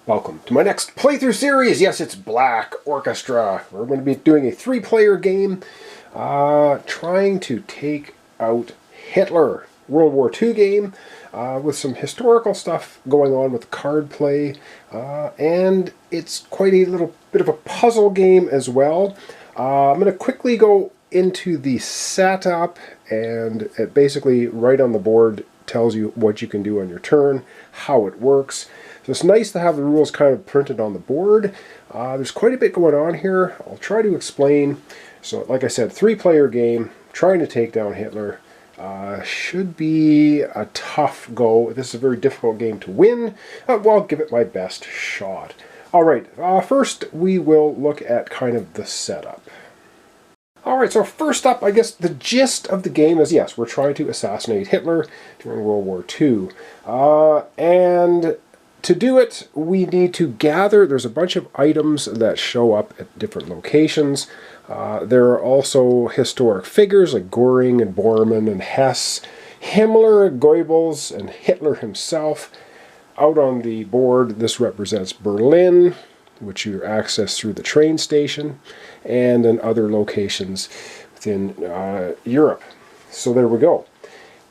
Welcome to my next playthrough series. Yes, it's Black Orchestra. We're going to be doing a 3-player game trying to take out Hitler. World War II game with some historical stuff going on with card play. And it's quite a little bit of a puzzle game as well. I'm going to quickly go into the setup, and it basically right on the board tells you what you can do on your turn, how it works. So it's nice to have the rules kind of printed on the board. There's quite a bit going on here. I'll try to explain. So like I said, 3-player game, trying to take down Hitler. Should be a tough go. This is a very difficult game to win. Well, I'll give it my best shot. Alright, first we will look at kind of the setup. Alright, so first up, I guess the gist of the game is, yes, we're trying to assassinate Hitler during World War II. And to do it, we need to gather, there's a bunch of items that show up at different locations. There are also historic figures like Göring and Bormann and Hess, Himmler, Goebbels, and Hitler himself. Out on the board, this represents Berlin, which you access through the train station, and in other locations within Europe. So there we go.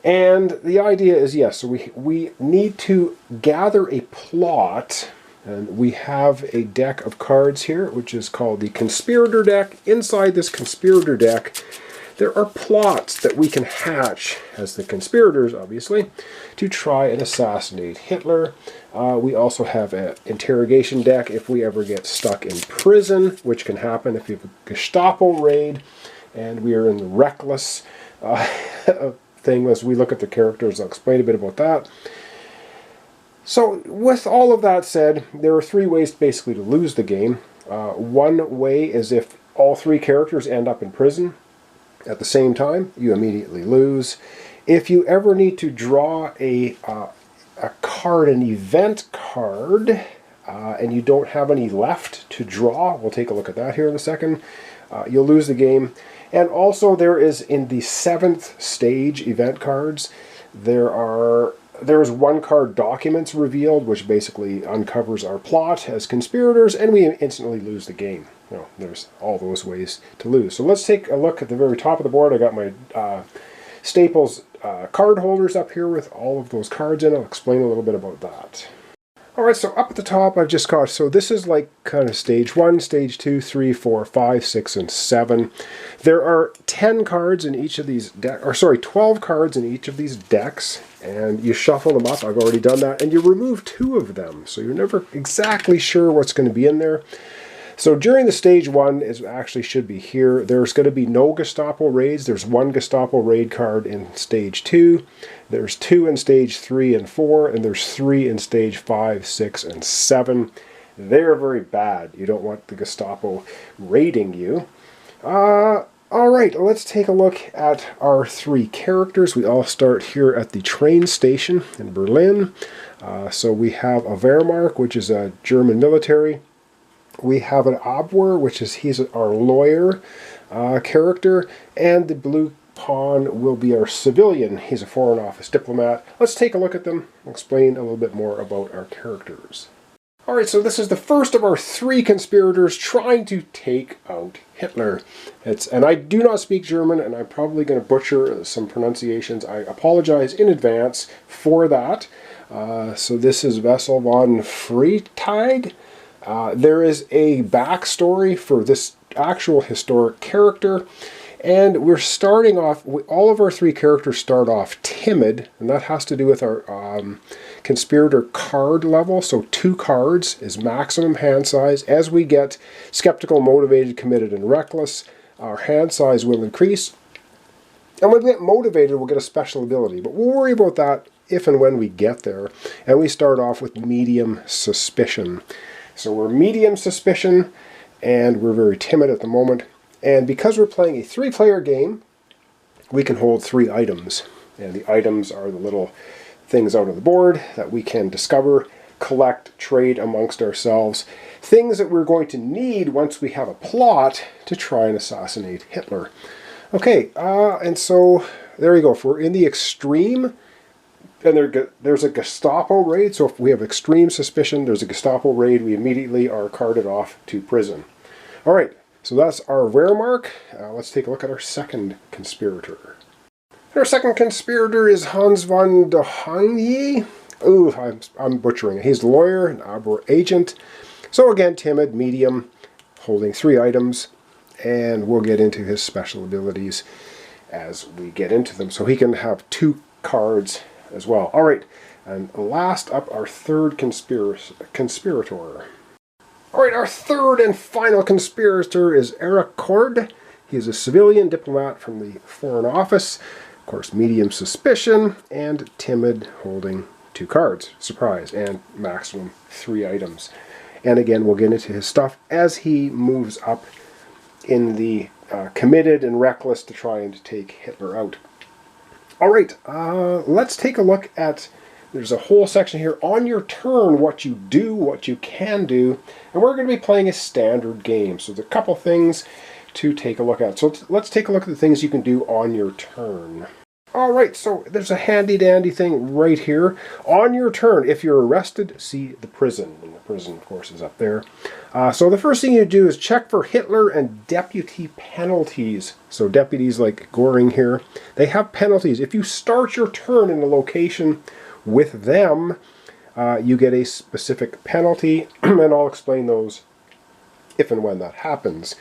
And the idea is, yes, so we need to gather a plot, and we have a deck of cards here, which is called the Conspirator deck. Inside this Conspirator deck, there are plots that we can hatch, as the conspirators, obviously, to try and assassinate Hitler. We also have an interrogation deck if we ever get stuck in prison, which can happen if you have a Gestapo raid, and we are in the reckless thing. As we look at the characters, I'll explain a bit about that. So with all of that said, there are 3 ways basically to lose the game. One way is if all 3 characters end up in prison at the same time, you immediately lose. If you ever need to draw a card, an event card, and you don't have any left to draw, we'll take a look at that here in a second, you'll lose the game. And also there is, in the 7th stage event cards, there's 1 card, Documents Revealed, which basically uncovers our plot as conspirators, and we instantly lose the game. You know, there's all those ways to lose. So let's take a look at the very top of the board. I got my Staples card holders up here with all of those cards in. I'll explain a little bit about that. Alright, so up at the top I've just got, so this is like kind of stage 1, stage 2, 3, 4, 5, 6, and 7. There are 10 cards in each of these decks, or sorry, 12 cards in each of these decks, and you shuffle them up. I've already done that, and you remove 2 of them, so you're never exactly sure what's going to be in there. So during the stage 1, it actually should be here. There's going to be no Gestapo raids. There's 1 Gestapo raid card in stage 2. There's 2 in stage 3 and 4, and there's 3 in stage 5, 6, and 7. They're very bad. You don't want the Gestapo raiding you. Alright, let's take a look at our 3 characters. We all start here at the train station in Berlin. So we have a Wehrmacht, which is a German military. We have an Abwehr, which is, he's our lawyer character, and the blue pawn will be our civilian. He's a Foreign Office diplomat. Let's take a look at them and explain a little bit more about our characters. Alright, so this is the first of our 3 conspirators trying to take out Hitler. And I do not speak German, and I'm probably going to butcher some pronunciations. I apologize in advance for that. So this is Wessel von Freytag. There is a backstory for this actual historic character, and we're starting off, all of our 3 characters start off timid, and that has to do with our conspirator card level. So 2 cards is maximum hand size. As we get skeptical, motivated, committed, and reckless, our hand size will increase. And when we get motivated, we'll get a special ability, but we'll worry about that if and when we get there. And we start off with medium suspicion. So we're medium suspicion, and we're very timid at the moment. And because we're playing a 3-player game, we can hold 3 items. And the items are the little things out of the board that we can discover, collect, trade amongst ourselves. Things that we're going to need once we have a plot to try and assassinate Hitler. Okay, and so there you go. If we're in the extreme And there's a Gestapo raid, so if we have extreme suspicion there's a Gestapo raid, we immediately are carted off to prison. All right, so that's our Wehrmacht. Let's take a look at our second conspirator. Our second conspirator is Hans von Dohanye. Ooh, I'm butchering it. He's a lawyer, an Abwehr agent. So again, timid, medium, holding 3 items, and we'll get into his special abilities as we get into them. So he can have 2 cards as well. All right, and last up, our third conspirator. All right, our third and final conspirator is Eric Cord. He is a civilian diplomat from the Foreign Office. Of course, medium suspicion and timid, holding 2 cards. Surprise, and maximum 3 items. And again, we'll get into his stuff as he moves up in the committed and reckless to try and take Hitler out. All right, let's take a look at, there's a whole section here on your turn, what you do, what you can do, and we're going to be playing a standard game. So there's a couple things to take a look at. So let's take a look at the things you can do on your turn. All right, so there's a handy dandy thing right here. On your turn, if you're arrested, see the prison. And the prison, of course, is up there. So the first thing you do is check for Hitler and deputy penalties. So deputies like Göring here, they have penalties. If you start your turn in a location with them, you get a specific penalty, and I'll explain those if and when that happens.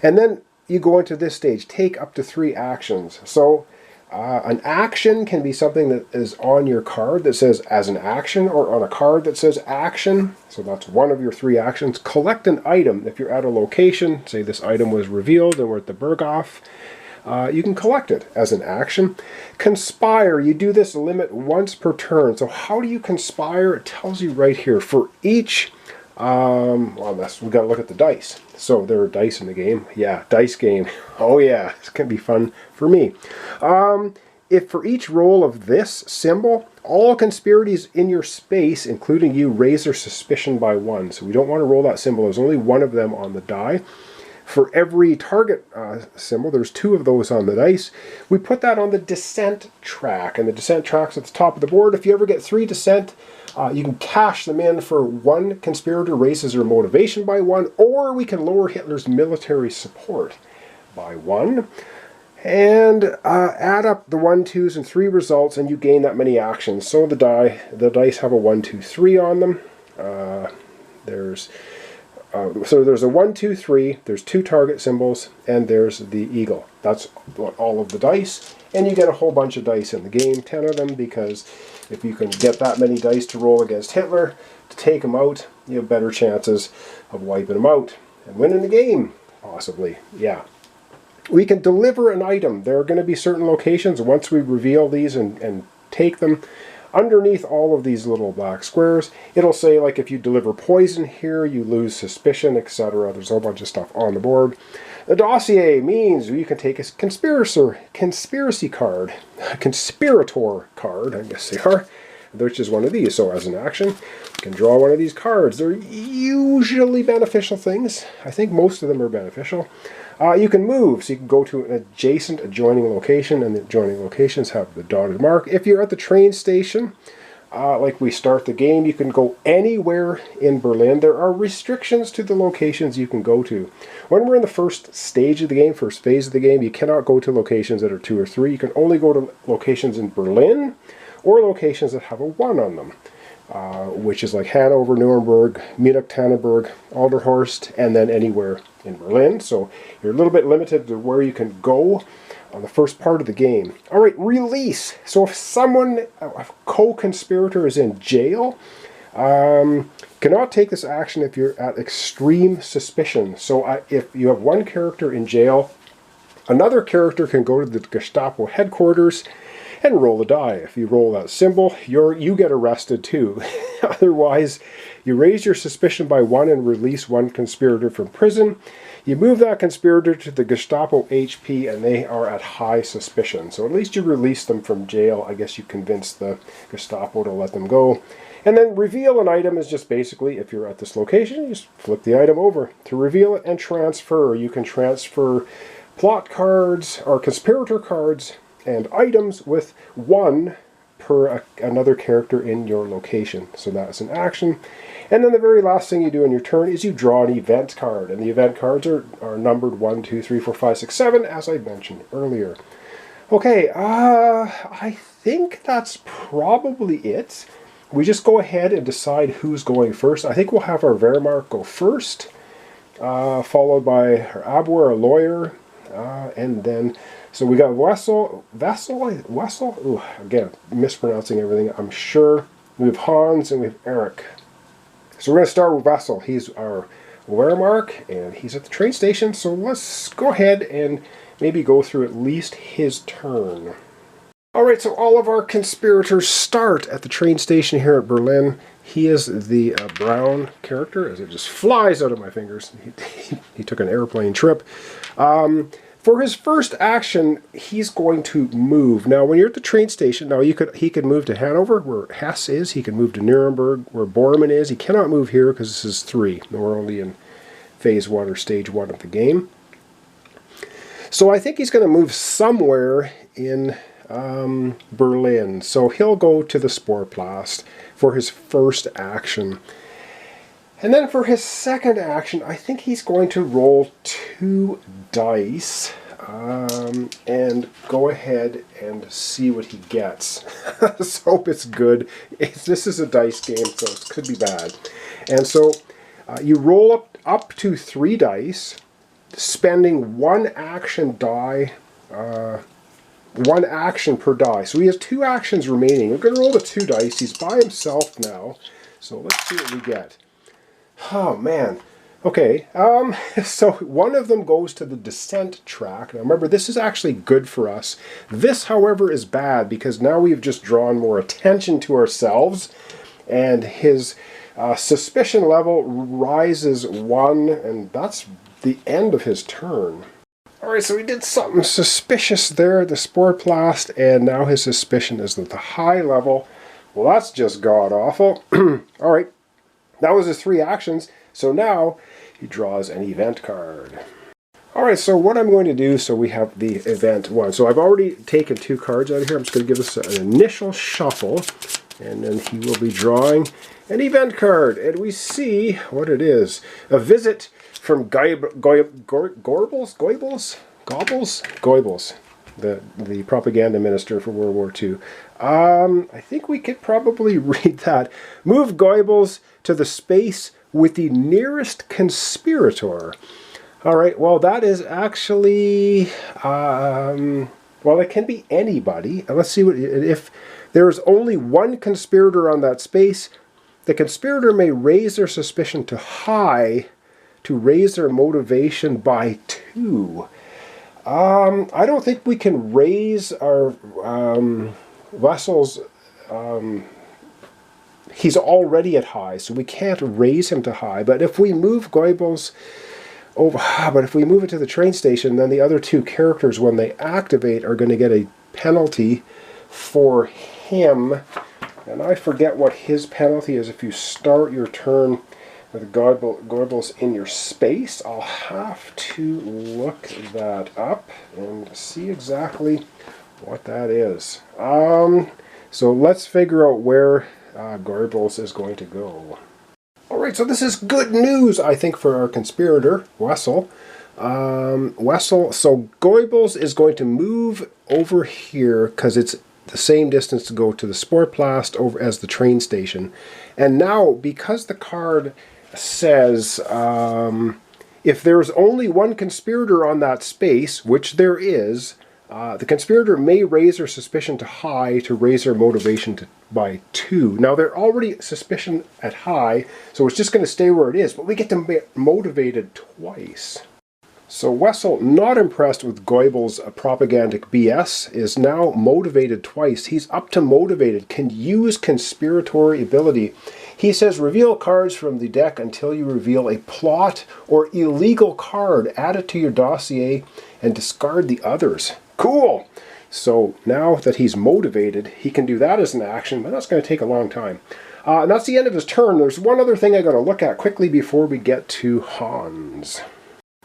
And then you go into this stage, take up to 3 actions. So an action can be something that is on your card that says as an action, or on a card that says action. So that's one of your 3 actions. Collect an item. If you're at a location, say this item was revealed and we're at the Berghof, you can collect it as an action. Conspire. You do this limit once per turn. So how do you conspire? It tells you right here. For each, well, we've got to look at the dice. So there are dice in the game. Yeah, dice game. Oh yeah, it's going to be fun for me. If for each roll of this symbol, all conspirators in your space, including you, raise their suspicion by 1. So we don't want to roll that symbol. There's only 1 of them on the die. For every target symbol, there's 2 of those on the dice. We put that on the descent track, and the descent track's at the top of the board. If you ever get 3 descent, you can cash them in for 1 conspirator raises their motivation by 1, or we can lower Hitler's military support by 1. And add up the 1, 2s, and 3 results, and you gain that many actions. So the dice have a 1, 2, 3 on them. So there's a 1, 2, 3, there's 2 target symbols, and there's the eagle. That's all of the dice, and you get a whole bunch of dice in the game, 10 of them, because if you can get that many dice to roll against Hitler to take him out, you have better chances of wiping him out and winning the game, possibly. Yeah. We can deliver an item. There are going to be certain locations, once we reveal these and take them, underneath all of these little black squares, it'll say, like, if you deliver poison here, you lose suspicion, etc. There's a whole bunch of stuff on the board. The dossier means you can take a conspiracy card, a conspirator card, I guess they are, which is one of these. So as an action, you can draw one of these cards. They're usually beneficial things. I think most of them are beneficial. You can move, so you can go to an adjoining location, and the adjoining locations have the dotted mark. If you're at the train station, like we start the game, you can go anywhere in Berlin. There are restrictions to the locations you can go to. When we're in the first stage of the game, first phase of the game, you cannot go to locations that are 2 or 3. You can only go to locations in Berlin or locations that have a 1 on them. Which is like Hanover, Nuremberg, Munich, Tannenberg, Alderhorst, and then anywhere in Berlin. So you're a little bit limited to where you can go on the first part of the game. All right, release. So if someone, a co-conspirator, is in jail, cannot take this action if you're at extreme suspicion. So if you have one character in jail, another character can go to the Gestapo headquarters and roll the die. If you roll that symbol, you get arrested too. Otherwise, you raise your suspicion by 1 and release 1 conspirator from prison. You move that conspirator to the Gestapo HP, and they are at high suspicion. So at least you release them from jail. I guess you convince the Gestapo to let them go. And then reveal an item is just basically, if you're at this location, you just flip the item over. To reveal it and transfer, you can transfer plot cards or conspirator cards and items with 1 per another character in your location. So that's an action. And then the very last thing you do in your turn is you draw an event card. And the event cards are numbered 1, 2, 3, 4, 5, 6, 7, as I mentioned earlier. Okay, I think that's probably it. We just go ahead and decide who's going first. I think we'll have our Wehrmacht go first, followed by our Abwehr, our lawyer, and then, so we got Wessel, ooh, again, mispronouncing everything, I'm sure. We have Hans and we have Eric. So we're going to start with Wessel. He's our Wehrmacht, and he's at the train station, so let's go ahead and maybe go through at least his turn. Alright, so all of our conspirators start at the train station here at Berlin. He is the brown character, as it just flies out of my fingers. He took an airplane trip. For his first action, he's going to move. Now, when you're at the train station, now he could move to Hanover, where Hesse is. He can move to Nuremberg, where Bormann is. He cannot move here because this is 3. We're only in phase 1 or stage 1 of the game. So I think he's going to move somewhere in Berlin. So he'll go to the Sportplatz for his first action. And then for his second action, I think he's going to roll 2 dice and go ahead and see what he gets. Let's hope it's good. This is a dice game, so it could be bad. And so you roll up to 3 dice, spending 1 action die, 1 action per die. So he has 2 actions remaining. We're going to roll the 2 dice. He's by himself now. So let's see what we get. Oh, man. Okay, so one of them goes to the descent track. Now remember, this is actually good for us. This, however, is bad because now we've just drawn more attention to ourselves, and his suspicion level rises 1, and that's the end of his turn. Alright, so we did something suspicious there at the Sportplatz, and now his suspicion is at the high level. Well, that's just god-awful. Alright, that was his 3 actions, so now he draws an event card. Alright, so what I'm going to do, so we have the event 1. So I've already taken 2 cards out of here. I'm just going to give this an initial shuffle, and then he will be drawing an event card. And we see what it is. A visit from Goebbels, the propaganda minister for World War II. I think we could probably read that. Move Goebbels to the space with the nearest conspirator. Alright, well that is actually, well it can be anybody. Let's see, if there is only 1 conspirator on that space, the conspirator may raise their suspicion to high to raise their motivation by 2. I don't think we can raise our Wessel's, he's already at high, so we can't raise him to high. But if we move Goebbels over, but if we move it to the train station, then the other 2 characters, when they activate, are going to get a penalty for him. And I forget what his penalty is if you start your turn with Goebbels in your space. I'll have to look that up and see exactly what that is. So let's figure out where Goebbels is going to go. Alright, so this is good news, I think, for our conspirator, Wessel. So Goebbels is going to move over here because it's the same distance to go to the Sportplatz over as the train station. And now, because the card says if there's only 1 conspirator on that space, which there is, the conspirator may raise their suspicion to high to raise their motivation by 2. Now they're already suspicion at high, so it's just going to stay where it is, but we get to be motivated twice. So Wessel, not impressed with Goebbels' propagandic BS, is now motivated twice. He's up to motivated, can use conspiratory ability. He says, reveal cards from the deck until you reveal a plot or illegal card. Add it to your dossier and discard the others. Cool! So now that he's motivated, he can do that as an action, but that's going to take a long time. And that's the end of his turn. There's one other thing I got to look at quickly before we get to Hans.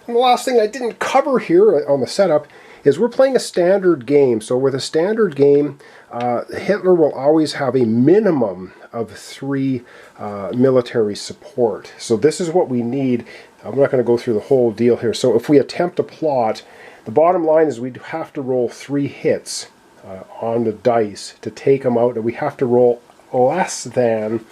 And the last thing I didn't cover here on the setup is we're playing a standard game. So with a standard game, Hitler will always have a minimum of 3 military support. So this is what we need. I'm not going to go through the whole deal here. So if we attempt a plot, the bottom line is we'd have to roll 3 hits on the dice to take them out, and we have to roll less than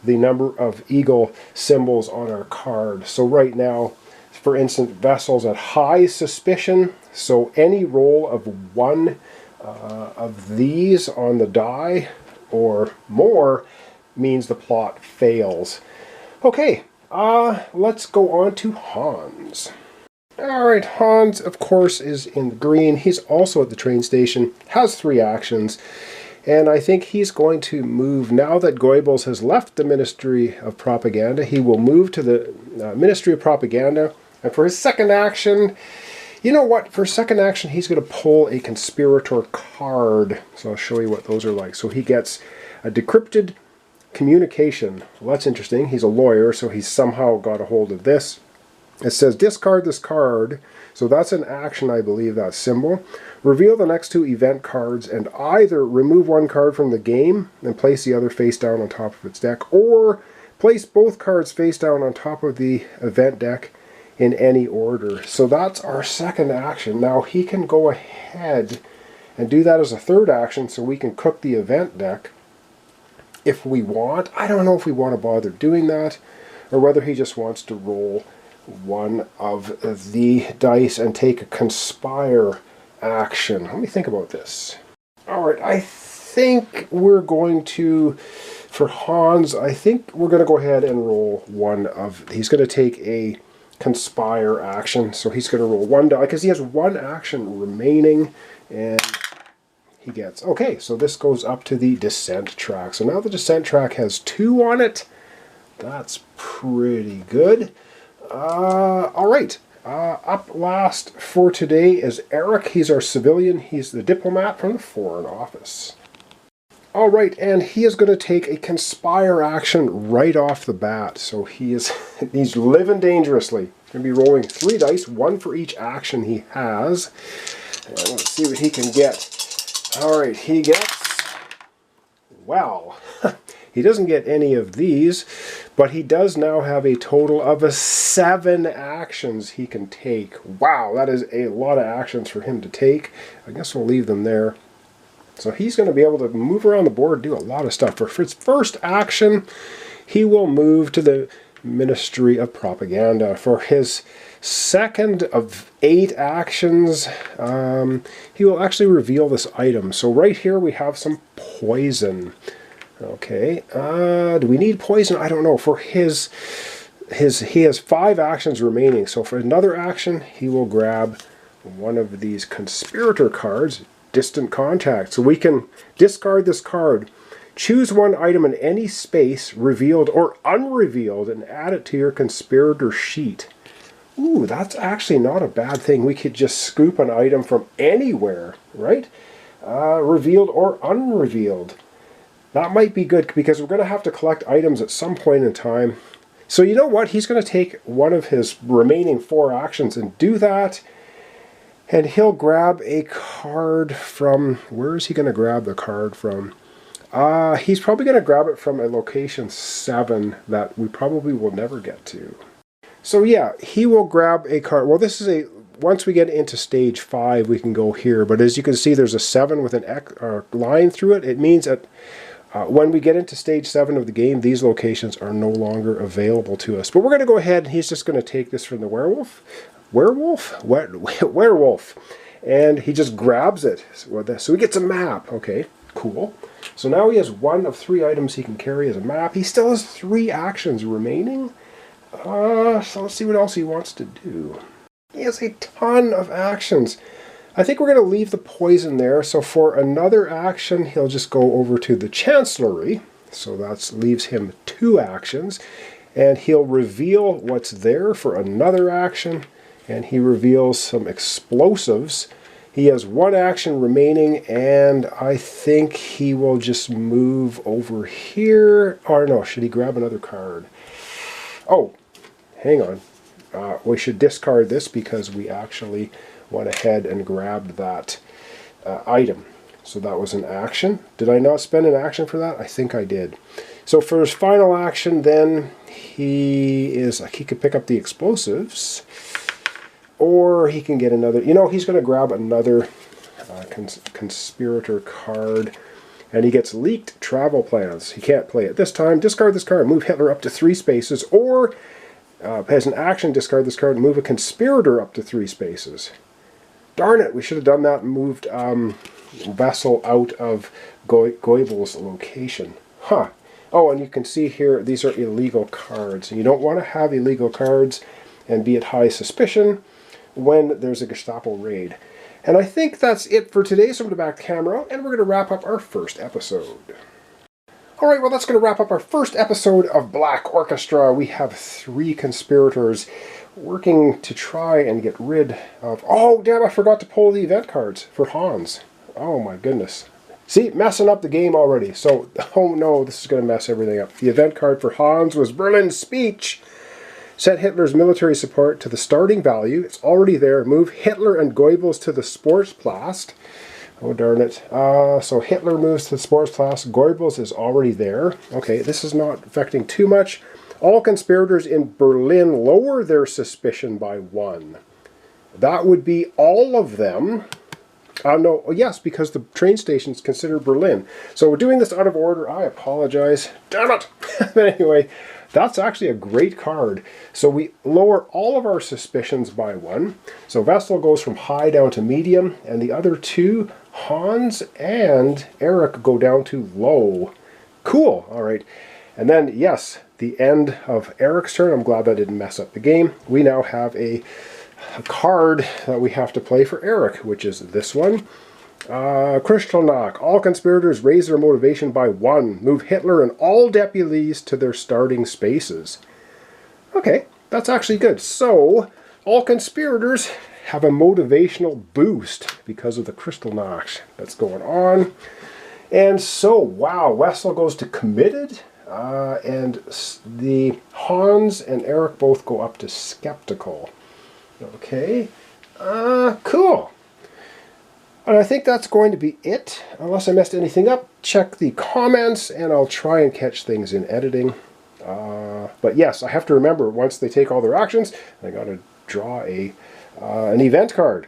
the number of eagle symbols on our card. So right now, for instance, Vessel's at high suspicion, so any roll of 1 of these on the die or more means the plot fails. Okay, let's go on to Hans. Alright, Hans, of course, is in the green. He's also at the train station, has 3 actions, and I think he's going to move, now that Goebbels has left the Ministry of Propaganda, he will move to the Ministry of Propaganda, and for his second action, you know what, for second action, he's going to pull a Conspirator card. So I'll show you what those are like. So he gets a decrypted communication. Well, that's interesting. He's a lawyer, so he's somehow got a hold of this. It says discard this card. So that's an action, I believe, that symbol. Reveal the next 2 event cards and either remove 1 card from the game and place the other face down on top of its deck, or place both cards face down on top of the event deck in any order. So that's our second action. Now he can go ahead and do that as a third action, so we can cook the event deck if we want. I don't know if we want to bother doing that, or whether he just wants to roll 1 of the dice and take a conspire action. Let me think about this. Alright, I think we're going to, for Hans, I think we're going to go ahead and roll 1 of, he's going to take a conspire action, so he's going to roll 1 die because he has 1 action remaining, and he gets, okay, so this goes up to the descent track. So now the descent track has 2 on it. That's pretty good. Alright, up last for today is Eric. He's our civilian. He's the diplomat from the Foreign Office. Alright, and he is going to take a conspire action right off the bat. So he's living dangerously. He's going to be rolling 3 dice, 1 for each action he has. And let's see what he can get. Alright, he gets, well, he doesn't get any of these, but he does now have a total of 7 actions he can take. Wow, that is a lot of actions for him to take. I guess we'll leave them there. So he's going to be able to move around the board, do a lot of stuff. For his first action, he will move to the Ministry of Propaganda. For his second of 8 actions, he will actually reveal this item. So right here we have some poison. Okay, do we need poison? I don't know. For he has 5 actions remaining. So for another action, he will grab 1 of these Conspirator cards, Distant Contact. So we can discard this card, choose 1 item in any space, revealed or unrevealed, and add it to your Conspirator sheet. Ooh, that's actually not a bad thing. We could just scoop an item from anywhere, right? Revealed or unrevealed. That might be good, because we're going to have to collect items at some point in time. So you know what? He's going to take 1 of his remaining 4 actions and do that. And he'll grab a card from, where is he going to grab the card from? He's probably going to grab it from a location 7 that we probably will never get to. So yeah, he will grab a card. Well, this is a, once we get into stage 5, we can go here. But as you can see, there's a 7 with an X, line through it. It means that when we get into stage 7 of the game, these locations are no longer available to us. But we're going to go ahead, and he's just going to take this from the werewolf. Werewolf. And he just grabs it. So he gets a map. Okay, cool. So now he has 1 of 3 items he can carry as a map. He still has 3 actions remaining. So let's see what else he wants to do. He has a ton of actions. I think we're going to leave the poison there. So for another action, he'll just go over to the Chancellery. So that leaves him 2 actions. And he'll reveal what's there for another action. And he reveals some explosives. He has 1 action remaining, and I think he will just move over here. Or no, should he grab another card? Oh, hang on. We should discard this because we actually went ahead and grabbed that item. So that was an action. Did I not spend an action for that? I think I did. So for his final action then, he could pick up the explosives, or he can get another, he's going to grab another Conspirator card, and he gets leaked travel plans. He can't play it this time. Discard this card, move Hitler up to 3 spaces, or as an action, discard this card and move a Conspirator up to 3 spaces. Darn it, we should have done that and moved Vessel out of Goebel's location. Huh. Oh, and you can see here, these are illegal cards. You don't want to have illegal cards and be at high suspicion when there's a Gestapo raid. And I think that's it for today, so I'm going to back the camera, and we're going to wrap up our first episode. Alright, well that's going to wrap up our first episode of Black Orchestra. We have 3 conspirators working to try and get rid of... Oh, damn, I forgot to pull the event cards for Hans. Oh my goodness. See, messing up the game already. So, oh no, this is going to mess everything up. The event card for Hans was Berlin's speech. Set Hitler's military support to the starting value. It's already there. Move Hitler and Goebbels to the Sportsplatz. Oh, darn it. So Hitler moves to the Sportsplatz. Goebbels is already there. Okay, this is not affecting too much. All conspirators in Berlin lower their suspicion by 1. That would be all of them. No, yes, because the train station is considered Berlin. So we're doing this out of order. I apologize. Damn it! But anyway, that's actually a great card. So we lower all of our suspicions by 1. So Vessel goes from high down to medium, and the other 2, Hans and Eric, go down to low. Cool. All right. And then, yes, the end of Eric's turn. I'm glad that didn't mess up the game. We now have a card that we have to play for Eric, which is this one. Kristallnacht. All conspirators raise their motivation by 1. Move Hitler and all deputies to their starting spaces. Okay, that's actually good. So, all conspirators have a motivational boost because of the Kristallnacht that's going on. And so, wow, Wessel goes to committed, and the Hans and Eric both go up to skeptical. Okay, cool. And I think that's going to be it. Unless I messed anything up, check the comments and I'll try and catch things in editing. But yes, I have to remember, once they take all their actions, I got to draw an event card.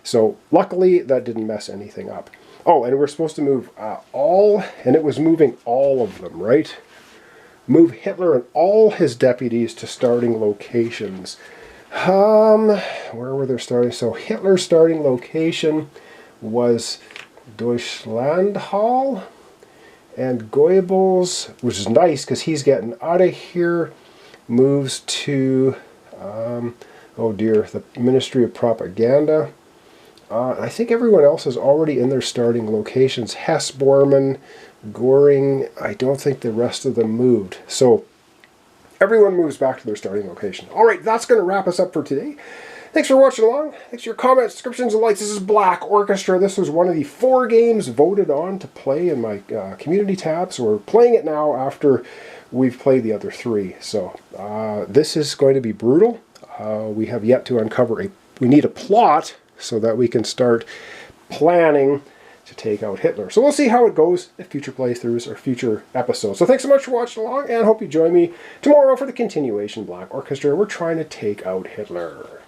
So luckily that didn't mess anything up. Oh, and we're supposed to move all, and it was moving all of them, right? Move Hitler and all his deputies to starting locations. Where were they starting? So Hitler's starting location was Deutschlandhall, and Goebbels, which is nice because he's getting out of here, moves to, oh dear, the Ministry of Propaganda. I think everyone else is already in their starting locations. Hess, Bormann, Göring, I don't think the rest of them moved. So everyone moves back to their starting location. Alright, that's going to wrap us up for today. Thanks for watching along. Thanks for your comments, subscriptions, and likes. This is Black Orchestra. This was one of the 4 games voted on to play in my community tab. So we're playing it now after we've played the other 3. So this is going to be brutal. We have yet to uncover we need a plot so that we can start planning to take out Hitler. So we'll see how it goes in future playthroughs or future episodes. So thanks so much for watching along, and hope you join me tomorrow for the continuation Black Orchestra. We're trying to take out Hitler.